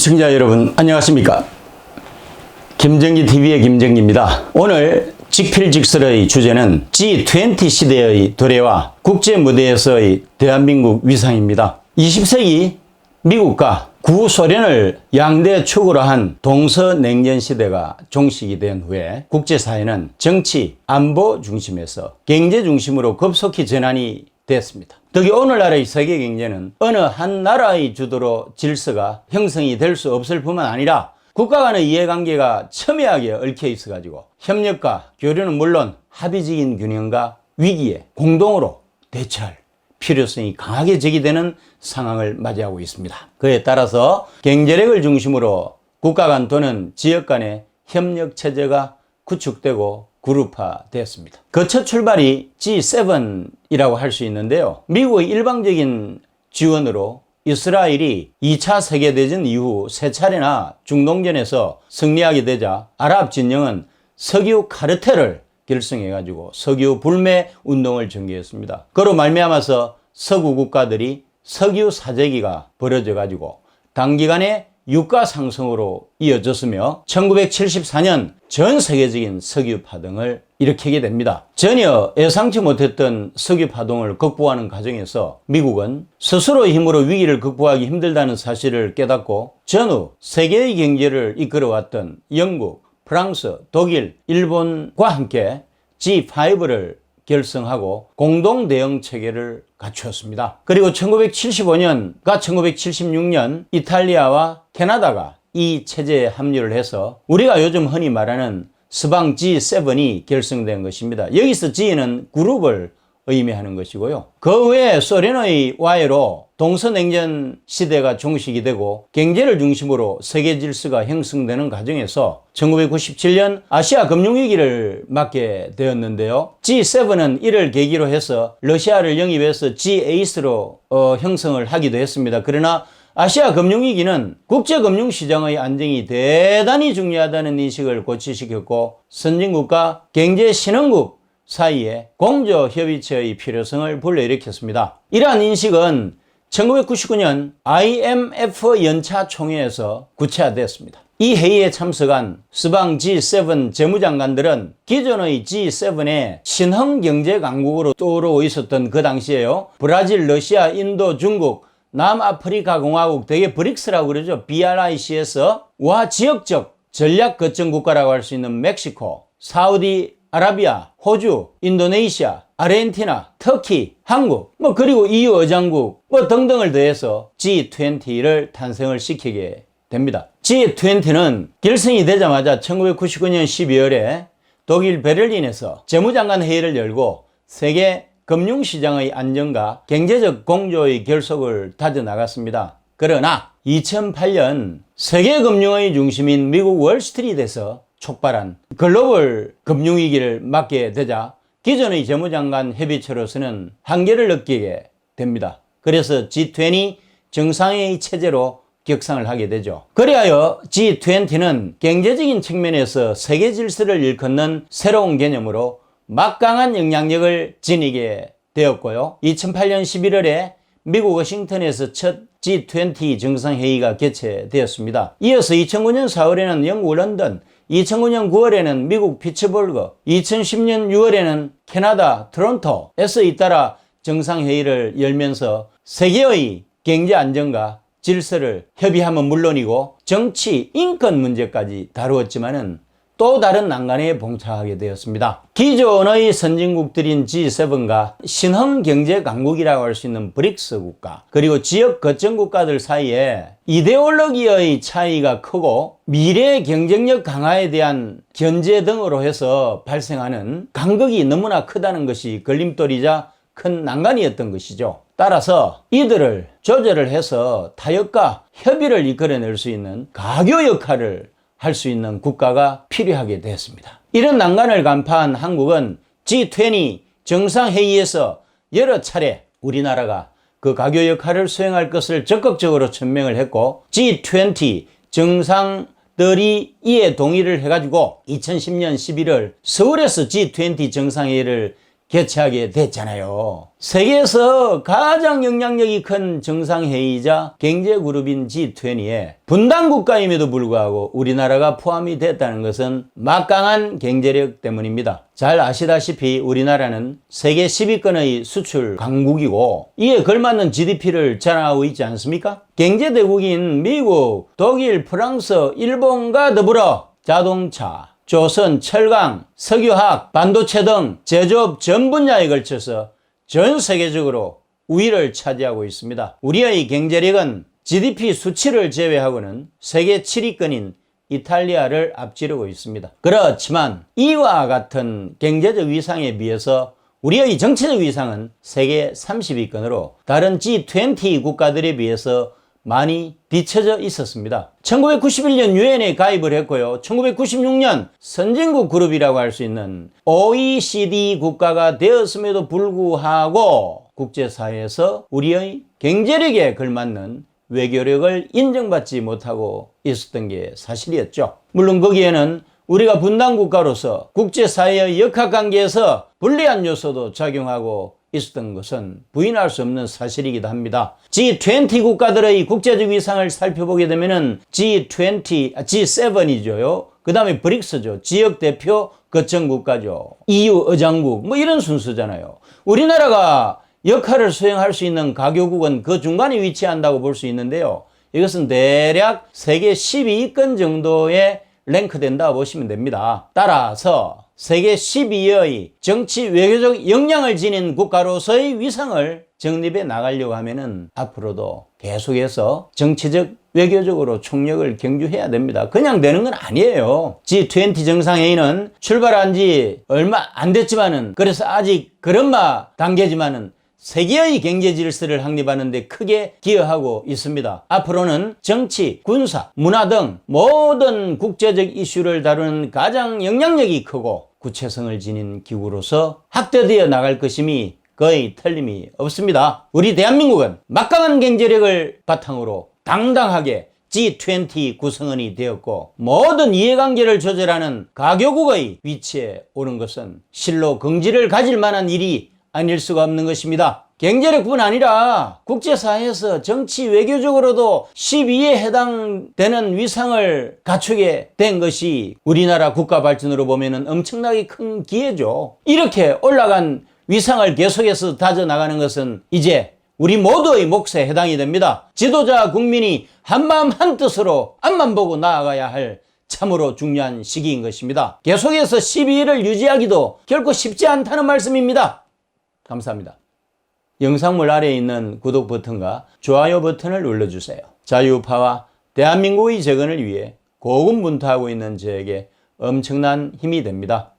시청자 여러분 안녕하십니까. 김정기TV의 김정기입니다. 오늘 직필직설의 주제는 G20 시대의 도래와 국제무대에서의 대한민국 위상입니다. 20세기 미국과 구소련을 양대 축으로 한 동서냉전 시대가 종식이 된 후에 국제사회는 정치, 안보 중심에서 경제 중심으로 급속히 전환이 됐습니다. 특히 오늘날의 세계 경제는 어느 한 나라의 주도로 질서가 형성이 될 수 없을 뿐만 아니라 국가 간의 이해관계가 첨예하게 얽혀 있어가지고 협력과 교류는 물론 합의적인 균형과 위기에 공동으로 대처할 필요성이 강하게 제기되는 상황을 맞이하고 있습니다. 그에 따라서 경제력을 중심으로 국가 간 또는 지역 간의 협력 체제가 구축되고 그룹화되었습니다. 그 첫 출발이 G7이라고 할 수 있는데요. 미국의 일방적인 지원으로 이스라엘이 2차 세계대전 이후 세 차례나 중동전에서 승리하게 되자 아랍 진영은 석유 카르텔을 결성해가지고 석유 불매 운동을 전개했습니다. 그로 말미암아서 서구 국가들이 석유 사재기가 벌어져가지고 단기간에 유가 상승으로 이어졌으며 1974년 전 세계적인 석유 파동을 일으키게 됩니다. 전혀 예상치 못했던 석유 파동을 극복하는 과정에서 미국은 스스로의 힘으로 위기를 극복하기 힘들다는 사실을 깨닫고 전후 세계의 경제를 이끌어왔던 영국, 프랑스, 독일, 일본과 함께 G5를 결성하고 공동 대응 체계를 갖추었습니다. 그리고 1975년과 1976년 이탈리아와 캐나다가 이 체제에 합류를 해서 우리가 요즘 흔히 말하는 서방 G7이 결성된 것입니다. 여기서 G는 그룹을 의미하는 것이고요. 그 외에 소련의 와해로 동서냉전 시대가 종식이 되고 경제를 중심으로 세계 질서가 형성되는 과정에서 1997년 아시아 금융위기를 맞게 되었는데요. G7은 이를 계기로 해서 러시아를 영입해서 G8로 형성을 하기도 했습니다. 그러나 아시아 금융위기는 국제금융시장의 안정이 대단히 중요하다는 인식을 고취시켰고 선진국과 경제신흥국 사이에 공조협의체의 필요성을 불러일으켰습니다. 이러한 인식은 1999년 IMF 연차 총회에서 구체화되었습니다. 이 회의에 참석한 서방 G7 재무장관들은 기존의 G7의 신흥 경제 강국으로 떠오르고 있었던 그 당시에요. 브라질, 러시아, 인도, 중국, 남아프리카 공화국, 대개 브릭스라고 그러죠. BRIC에서 와 지역적 전략 거점 국가라고 할 수 있는 멕시코, 사우디 아라비아, 호주, 인도네시아, 아르헨티나, 터키, 한국, 그리고 EU 의장국 등등을 더해서 G20를 탄생을 시키게 됩니다. G20는 결성이 되자마자 1999년 12월에 독일 베를린에서 재무장관 회의를 열고 세계 금융시장의 안정과 경제적 공조의 결속을 다져나갔습니다. 그러나 2008년 세계 금융의 중심인 미국 월스트리트에서 촉발한 글로벌 금융위기를 맞게 되자 기존의 재무장관 협의체로서는 한계를 느끼게 됩니다. 그래서 G20 정상회의 체제로 격상을 하게 되죠. 그리하여 G20는 경제적인 측면에서 세계 질서를 일컫는 새로운 개념으로 막강한 영향력을 지니게 되었고요. 2008년 11월에 미국 워싱턴에서 첫 G20 정상회의가 개최되었습니다. 이어서 2009년 4월에는 영국 런던, 2009년 9월에는 미국 피츠버그, 2010년 6월에는 캐나다 토론토에서 잇따라 정상회의를 열면서 세계의 경제 안정과 질서를 협의함은 물론이고 정치, 인권 문제까지 다루었지만은 또 다른 난관에 봉착하게 되었습니다. 기존의 선진국들인 G7과 신흥 경제 강국이라고 할 수 있는 브릭스 국가 그리고 지역 거점 국가들 사이에 이데올로기의 차이가 크고 미래 경쟁력 강화에 대한 견제 등으로 해서 발생하는 간극이 너무나 크다는 것이 걸림돌이자 큰 난관이었던 것이죠. 따라서 이들을 조절을 해서 타협과 협의를 이끌어낼 수 있는 가교 역할을 할 수 있는 국가가 필요하게 되었습니다. 이런 난관을 간파한 한국은 G20 정상회의에서 여러 차례 우리나라가 그 가교 역할을 수행할 것을 적극적으로 천명을 했고 G20 정상들이 이에 동의를 해가지고 2010년 11월 서울에서 G20 정상회의를 개최하게 됐잖아요. 세계에서 가장 영향력이 큰 정상회의이자 경제그룹인 G20에 분단 국가임에도 불구하고 우리나라가 포함이 됐다는 것은 막강한 경제력 때문입니다. 잘 아시다시피 우리나라는 세계 10위권의 수출 강국이고 이에 걸맞는 GDP를 자랑하고 있지 않습니까? 경제대국인 미국, 독일, 프랑스, 일본과 더불어 자동차, 조선, 철강, 석유화학, 반도체 등 제조업 전 분야에 걸쳐서 전 세계적으로 우위를 차지하고 있습니다. 우리의 경제력은 GDP 수치를 제외하고는 세계 7위권인 이탈리아를 앞지르고 있습니다. 그렇지만 이와 같은 경제적 위상에 비해서 우리의 정치적 위상은 세계 30위권으로 다른 G20 국가들에 비해서 많이 뒤처져 있었습니다. 1991년 유엔에 가입을 했고요. 1996년 선진국 그룹이라고 할 수 있는 OECD 국가가 되었음에도 불구하고 국제사회에서 우리의 경제력에 걸맞는 외교력을 인정받지 못하고 있었던 게 사실이었죠. 물론 거기에는 우리가 분단국가로서 국제사회의 역학관계에서 불리한 요소도 작용하고 있었던 것은 부인할 수 없는 사실이기도 합니다. G20 국가들의 국제적 위상을 살펴보게 되면은 G7이죠. 그 다음에 브릭스죠. 지역 대표 거점 국가죠. EU 의장국 뭐 이런 순서잖아요. 우리나라가 역할을 수행할 수 있는 가교국은 그 중간에 위치한다고 볼 수 있는데요. 이것은 대략 세계 12위권 정도에 랭크된다고 보시면 됩니다. 따라서 세계 12위의 정치 외교적 역량을 지닌 국가로서의 위상을 정립해 나가려고 하면은 앞으로도 계속해서 정치적 외교적으로 총력을 경주해야 됩니다. 그냥 되는 건 아니에요. G20 정상회의는 출발한 지 얼마 안 됐지만은 그래서 아직 걸음마 단계지만은 세계의 경제 질서를 확립하는 데 크게 기여하고 있습니다. 앞으로는 정치, 군사, 문화 등 모든 국제적 이슈를 다루는 가장 영향력이 크고 구체성을 지닌 기구로서 확대되어 나갈 것임이 거의 틀림이 없습니다. 우리 대한민국은 막강한 경제력을 바탕으로 당당하게 G20 구성원이 되었고 모든 이해관계를 조절하는 가교국의 위치에 오른 것은 실로 긍지를 가질 만한 일이 아닐 수가 없는 것입니다. 경제력뿐 아니라 국제사회에서 정치 외교적으로도 12위에 해당되는 위상을 갖추게 된 것이 우리나라 국가 발전으로 보면 엄청나게 큰 기회죠. 이렇게 올라간 위상을 계속해서 다져나가는 것은 이제 우리 모두의 몫에 해당이 됩니다. 지도자 국민이 한마음 한뜻으로 앞만 보고 나아가야 할 참으로 중요한 시기인 것입니다. 계속해서 12위를 유지하기도 결코 쉽지 않다는 말씀입니다. 감사합니다. 영상물 아래에 있는 구독 버튼과 좋아요 버튼을 눌러주세요. 자유우파와 대한민국의 재건을 위해 고군분투하고 있는 저에게 엄청난 힘이 됩니다.